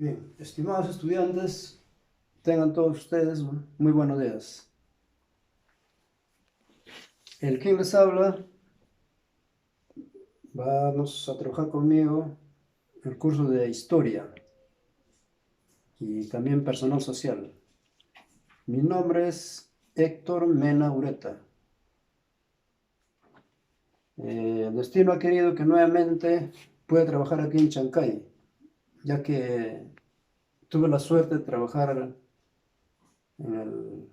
Bien, estimados estudiantes, tengan todos ustedes muy buenos días. El quien les habla, vamos a trabajar conmigo el curso de Historia y también Personal Social. Mi nombre es Héctor Mena Ureta. El destino ha querido que nuevamente pueda trabajar aquí en Chancay, ya que tuve la suerte de trabajar en el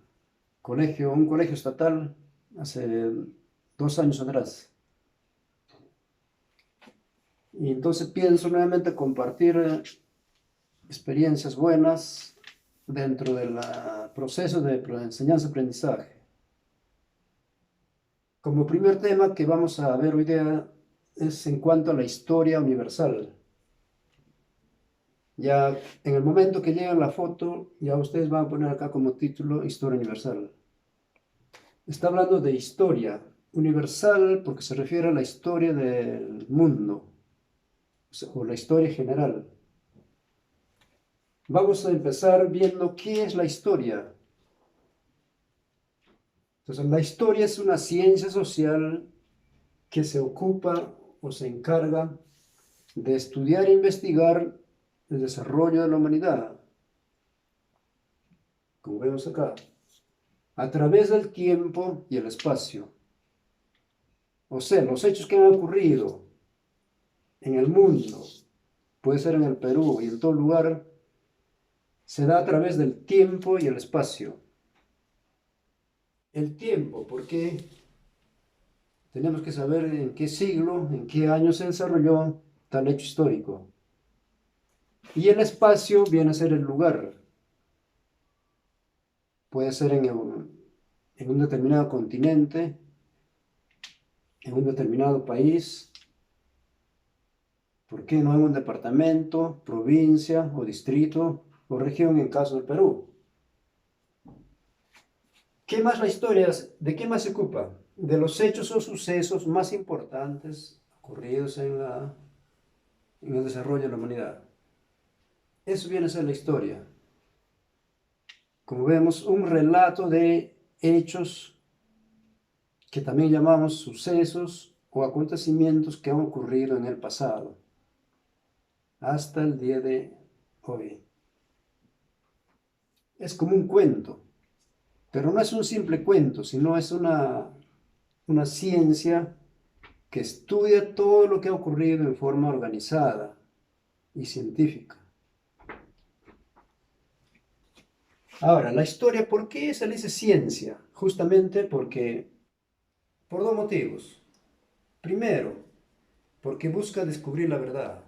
colegio, un colegio estatal, hace 2 años atrás. Y entonces pienso nuevamente compartir experiencias buenas dentro del proceso de enseñanza-aprendizaje. Como primer tema que vamos a ver hoy día es en cuanto a la historia universal. Ya en el momento que llega la foto, ya ustedes van a poner acá como título Historia Universal. Está hablando de historia universal porque se refiere a la historia del mundo, o la historia general. Vamos a empezar viendo qué es la historia. Entonces, la historia es una ciencia social que se ocupa o se encarga de estudiar e investigar el desarrollo de la humanidad, como vemos acá, a través del tiempo y el espacio. O sea, los hechos que han ocurrido en el mundo, puede ser en el Perú y en todo lugar, se da a través del tiempo y el espacio. El tiempo, porque tenemos que saber en qué siglo, en qué año se desarrolló tal hecho histórico. Y el espacio viene a ser el lugar. Puede ser en un determinado continente, en un determinado país, ¿por qué no en un departamento, provincia o distrito o región en caso del Perú? ¿Qué más la historia, de qué más se ocupa? De los hechos o sucesos más importantes ocurridos en el desarrollo de la humanidad. Eso viene a ser la historia. Como vemos, un relato de hechos que también llamamos sucesos o acontecimientos que han ocurrido en el pasado, hasta el día de hoy. Es como un cuento, pero no es un simple cuento, sino es una ciencia que estudia todo lo que ha ocurrido en forma organizada y científica. Ahora, la historia, ¿por qué se le dice ciencia? Justamente por dos motivos. Primero, porque busca descubrir la verdad.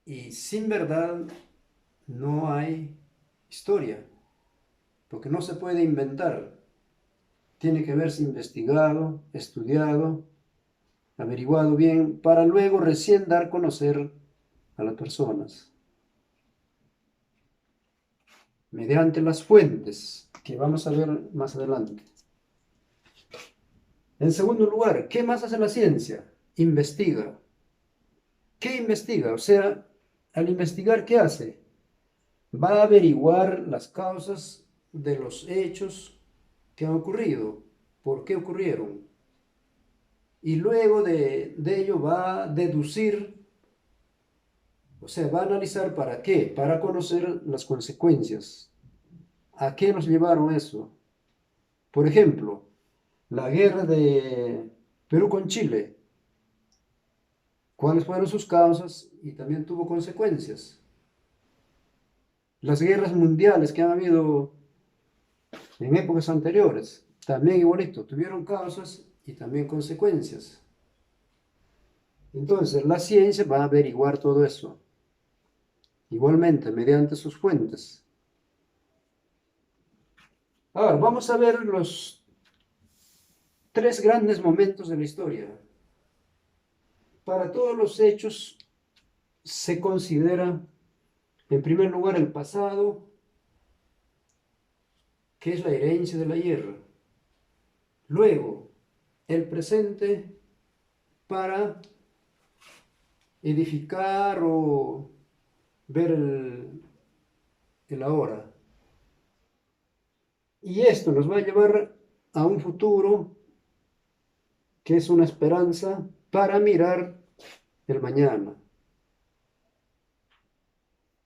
Y sin verdad no hay historia, porque no se puede inventar. Tiene que verse investigado, estudiado, averiguado bien, para luego recién dar a conocer a las personas. Mediante las fuentes, que vamos a ver más adelante. En segundo lugar, ¿qué más hace la ciencia? Investiga. ¿Qué investiga? O sea, al investigar, ¿qué hace? Va a averiguar las causas de los hechos que han ocurrido, por qué ocurrieron. Y luego de ello va a deducir, o sea, va a analizar para qué, para conocer las consecuencias. ¿A qué nos llevaron eso? Por ejemplo, la guerra de Perú con Chile. ¿Cuáles fueron sus causas? Y también tuvo consecuencias. Las guerras mundiales que han habido en épocas anteriores, también igualito, tuvieron causas y también consecuencias. Entonces, la ciencia va a averiguar todo eso, igualmente, mediante sus fuentes. Ahora, vamos a ver los tres grandes momentos de la historia. Para todos los hechos se considera, en primer lugar, el pasado, que es la herencia del ayer. Luego, el presente para edificar o ver el ahora. Y esto nos va a llevar a un futuro que es una esperanza para mirar el mañana.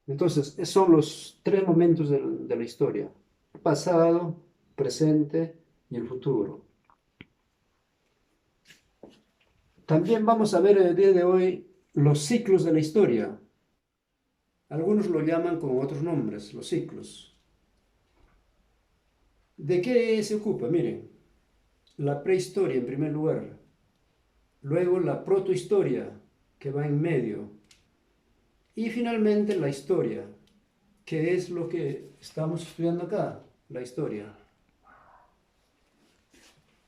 Entonces, esos son los tres momentos de la historia: pasado, presente y el futuro. También vamos a ver el día de hoy los ciclos de la historia. Algunos lo llaman con otros nombres, los ciclos. ¿De qué se ocupa? Miren, la prehistoria en primer lugar, luego la protohistoria, que va en medio, y finalmente la historia, que es lo que estamos estudiando acá, la historia.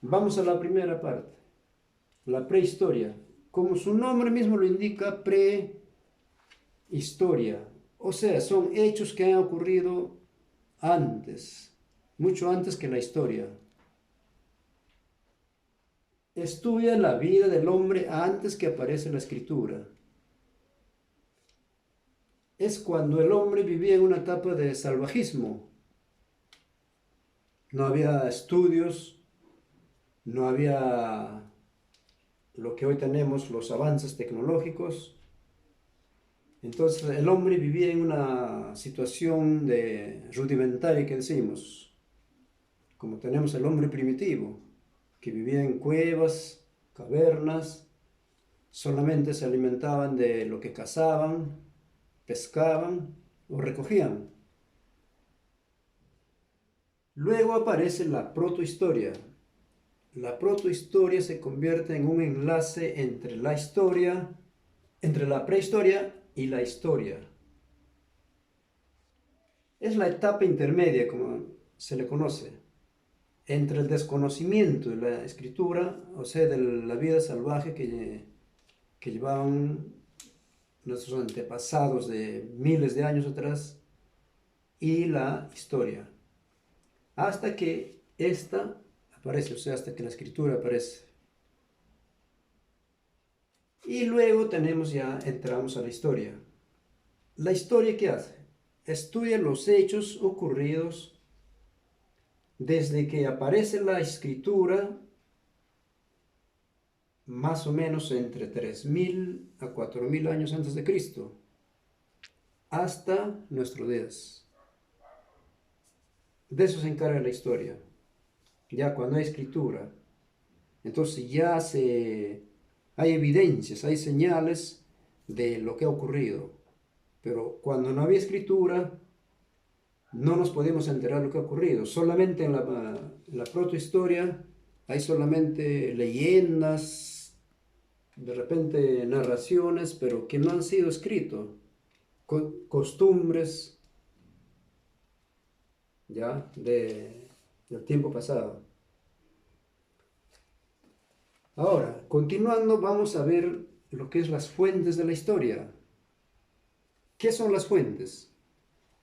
Vamos a la primera parte, la prehistoria. Como su nombre mismo lo indica, prehistoria. O sea, son hechos que han ocurrido antes, mucho antes que la historia. Estudia la vida del hombre antes que aparece la escritura. Es cuando el hombre vivía en una etapa de salvajismo. No había estudios, no había lo que hoy tenemos, los avances tecnológicos. Entonces el hombre vivía en una situación de rudimentaria, que decimos, como tenemos el hombre primitivo, que vivía en cuevas, cavernas, solamente se alimentaban de lo que cazaban, pescaban o recogían. Luego aparece la protohistoria. La protohistoria se convierte en un enlace entre la historia, entre la prehistoria y la historia. Es la etapa intermedia, como se le conoce, entre el desconocimiento de la escritura, o sea, de la vida salvaje que llevaban nuestros antepasados de miles de años atrás, y la historia, hasta que esta aparece, o sea, hasta que la escritura aparece. Y luego entramos a la historia. ¿La historia qué hace? Estudia los hechos ocurridos desde que aparece la escritura, más o menos entre 3000 a 4000 años antes de Cristo, hasta nuestros días. De eso se encarga la historia. Ya cuando hay escritura, entonces hay evidencias, hay señales de lo que ha ocurrido. Pero cuando no había escritura, no nos podemos enterar de lo que ha ocurrido. Solamente en la protohistoria hay solamente leyendas, de repente narraciones, pero que no han sido escritos, costumbres ya del tiempo pasado. Ahora, continuando, vamos a ver lo que es las fuentes de la historia. ¿Qué son las fuentes?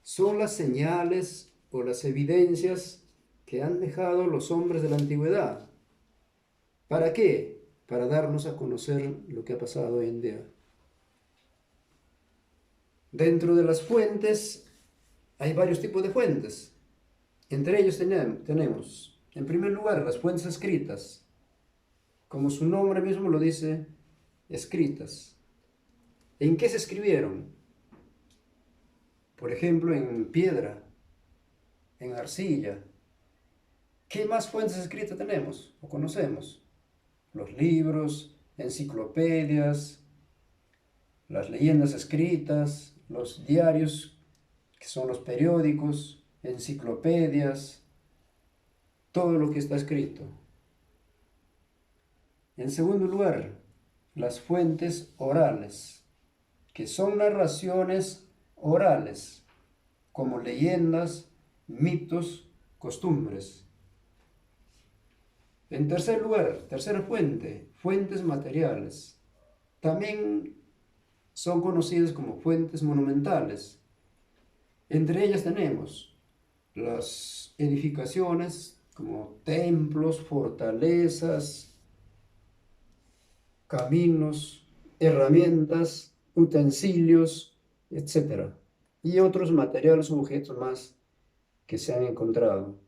Son las señales o las evidencias que han dejado los hombres de la antigüedad. ¿Para qué? Para darnos a conocer lo que ha pasado hoy en día. Dentro de las fuentes hay varios tipos de fuentes. Entre ellos tenemos, en primer lugar, las fuentes escritas. Como su nombre mismo lo dice, escritas. ¿En qué se escribieron? Por ejemplo, en piedra, en arcilla. ¿Qué más fuentes escritas tenemos o conocemos? Los libros, enciclopedias, las leyendas escritas, los diarios, que son los periódicos, enciclopedias, todo lo que está escrito. En segundo lugar, las fuentes orales, que son narraciones orales, como leyendas, mitos, costumbres. En tercer lugar, tercera fuente, fuentes materiales. También son conocidas como fuentes monumentales. Entre ellas tenemos las edificaciones como templos, fortalezas, caminos, herramientas utensilios, etcétera, y otros materiales o objetos más que se han encontrado.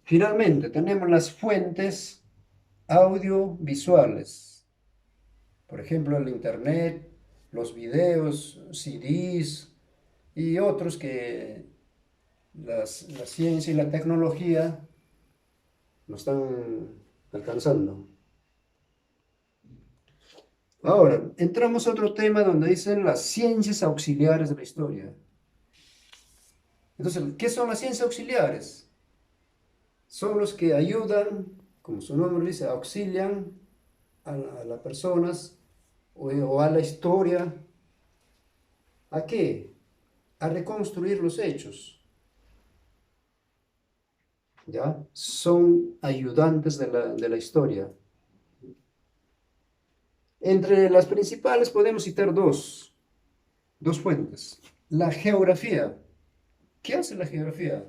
Finalmente, tenemos las fuentes audiovisuales, por ejemplo, el Internet, los videos, CDs y otros que la ciencia y la tecnología nos están alcanzando. Ahora, entramos a otro tema donde dicen las ciencias auxiliares de la historia. Entonces, ¿qué son las ciencias auxiliares? Son los que ayudan, como su nombre dice, auxilian a las personas o a la historia. ¿A qué? A reconstruir los hechos. ¿Ya? Son ayudantes de la historia. Entre las principales podemos citar dos fuentes. La geografía. ¿Qué hace la geografía?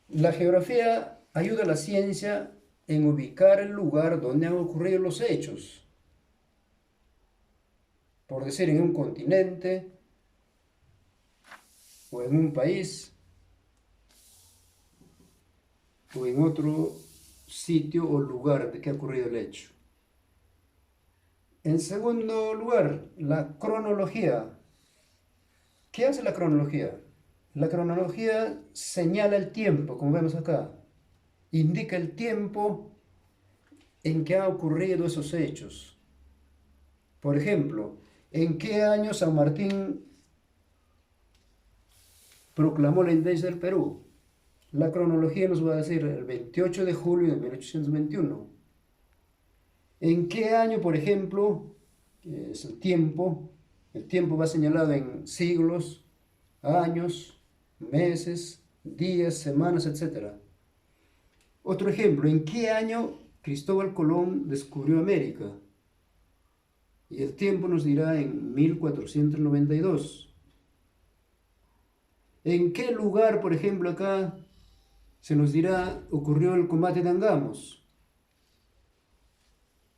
La geografía ayuda a la ciencia en ubicar el lugar donde han ocurrido los hechos. Por decir, en un continente o en un país o en otro sitio o lugar de que ha ocurrido el hecho. En segundo lugar, la cronología. ¿Qué hace la cronología? La cronología señala el tiempo, como vemos acá. Indica el tiempo en que han ocurrido esos hechos. Por ejemplo, ¿en qué año San Martín proclamó la independencia del Perú? La cronología nos va a decir el 28 de julio de 1821. ¿En qué año, por ejemplo, es el tiempo va señalado en siglos, años, meses, días, semanas, etcétera? Otro ejemplo, ¿en qué año Cristóbal Colón descubrió América? Y el tiempo nos dirá en 1492. ¿En qué lugar, por ejemplo, acá se nos dirá ocurrió el combate de Angamos?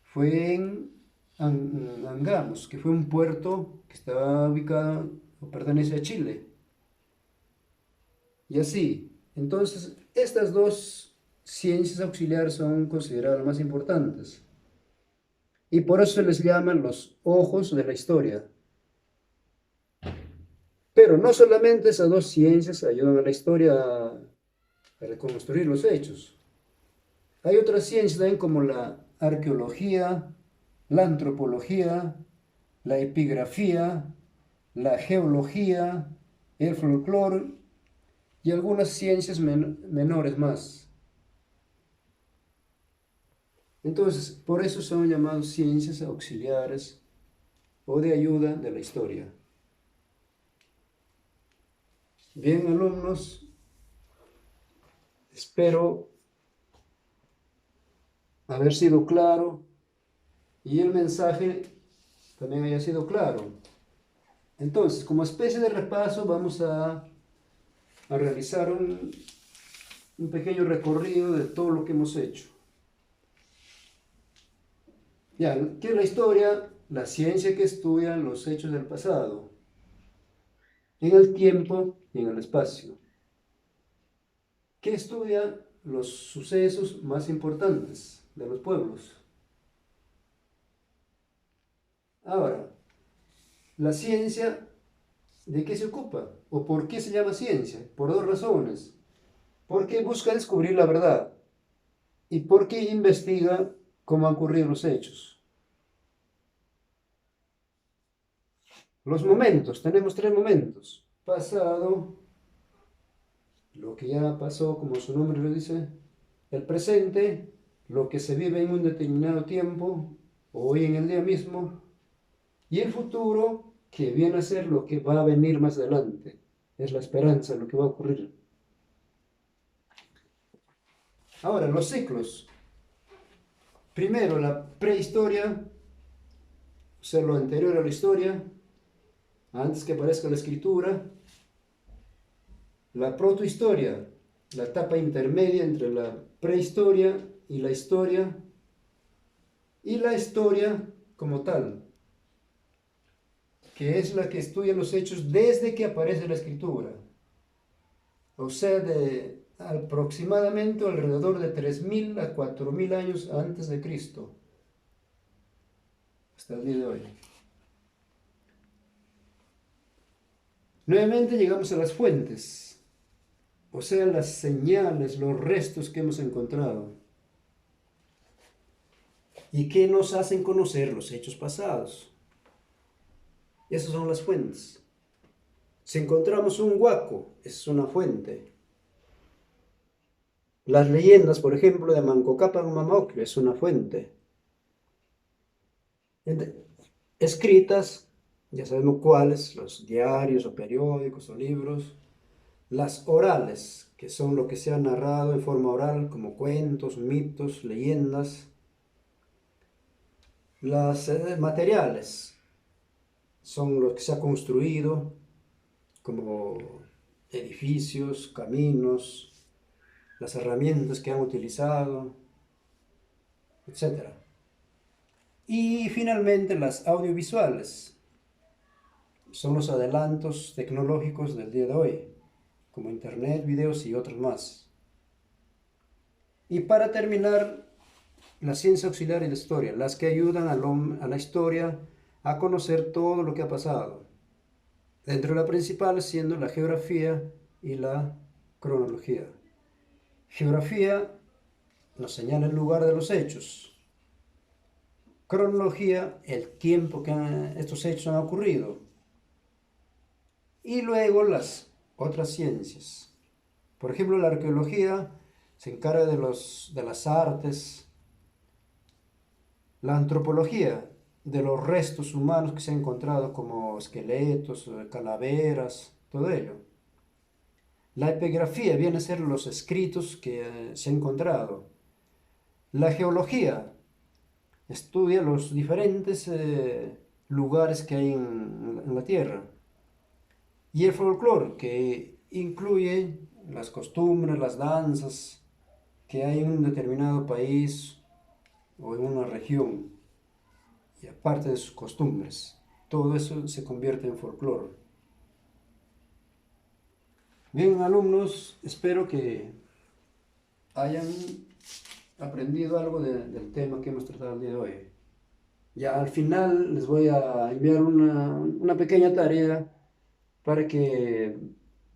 Fue en Angamos, que fue un puerto que estaba ubicado o pertenece a Chile. Y así, entonces, estas dos ciencias auxiliares son consideradas las más importantes. Y por eso se les llaman los ojos de la historia. Pero no solamente esas dos ciencias ayudan a la historia a reconstruir los hechos. Hay otras ciencias también como la arqueología, la antropología, la epigrafía, la geología, el folclore y algunas ciencias menores más. Entonces, por eso son llamadas ciencias auxiliares o de ayuda de la historia. Bien, alumnos, espero haber sido claro y el mensaje también haya sido claro. Entonces, como especie de repaso, vamos a realizar un pequeño recorrido de todo lo que hemos hecho. Ya, ¿qué es la historia? La ciencia que estudia los hechos del pasado, en el tiempo y en el espacio. ¿Qué estudia? Los sucesos más importantes de los pueblos. Ahora, la ciencia, ¿de qué se ocupa? ¿O por qué se llama ciencia? Por dos razones. Porque busca descubrir la verdad y porque investiga cómo han ocurrido los hechos. Los momentos, tenemos tres momentos. Pasado, lo que ya pasó, como su nombre lo dice. El presente, lo que se vive en un determinado tiempo, o hoy en el día mismo. Y el futuro, que viene a ser lo que va a venir más adelante. Es la esperanza, lo que va a ocurrir. Ahora, los ciclos. Primero, la prehistoria, o sea, lo anterior a la historia, antes que aparezca la escritura. La protohistoria, la etapa intermedia entre la prehistoria y la historia. y la historia como tal, que es la que estudia los hechos desde que aparece la escritura, o sea, de aproximadamente alrededor de 3.000 a 4.000 años antes de Cristo, hasta el día de hoy. Nuevamente llegamos a las fuentes, o sea, las señales, los restos que hemos encontrado y que nos hacen conocer los hechos pasados. Esas son las fuentes. Si encontramos un huaco, es una fuente. Las leyendas, por ejemplo, de Manco Cápac Mamaoclio, es una fuente. Escritas, ya sabemos cuáles, los diarios o periódicos o libros. Las orales, que son lo que se ha narrado en forma oral, como cuentos, mitos, leyendas. Las materiales son lo que se ha construido, como edificios, caminos, las herramientas que han utilizado, etcétera. Y finalmente las audiovisuales son los adelantos tecnológicos del día de hoy, como internet, videos y otros más. Y para terminar, la ciencia auxiliar y la historia, las que ayudan a la historia a conocer todo lo que ha pasado. Dentro de la principal siendo la geografía y la cronología. Geografía nos señala el lugar de los hechos. Cronología, el tiempo que estos hechos han ocurrido. Y luego las otras ciencias. Por ejemplo, la arqueología se encarga de las artes. La antropología, de los restos humanos que se han encontrado como esqueletos, calaveras, todo ello. La epigrafía viene a ser los escritos que se han encontrado. La geología estudia los diferentes lugares que hay en la Tierra. Y el folclore, que incluye las costumbres, las danzas que hay en un determinado país o en una región, y aparte de sus costumbres. Todo eso se convierte en folclore. Bien, alumnos, espero que hayan aprendido algo del tema que hemos tratado el día de hoy. Ya al final les voy a enviar una pequeña tarea para que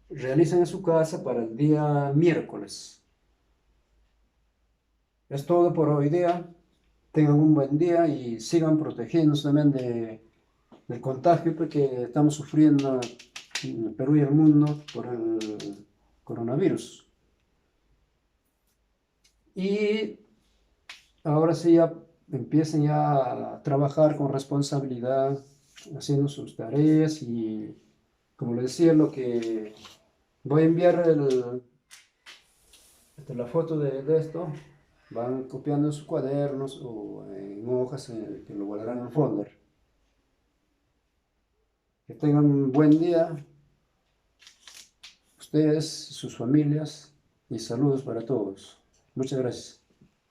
realicen en su casa para el día miércoles. Es todo por hoy día. Tengan un buen día y sigan protegiéndose también del contagio que estamos sufriendo en el Perú y el mundo por el coronavirus. Y ahora sí ya empiecen ya a trabajar con responsabilidad, haciendo sus tareas y como les decía, lo que voy a enviar la foto de esto, van copiando en sus cuadernos o en hojas que lo guardarán en el folder. Que tengan un buen día, ustedes, sus familias, y saludos para todos. Muchas gracias.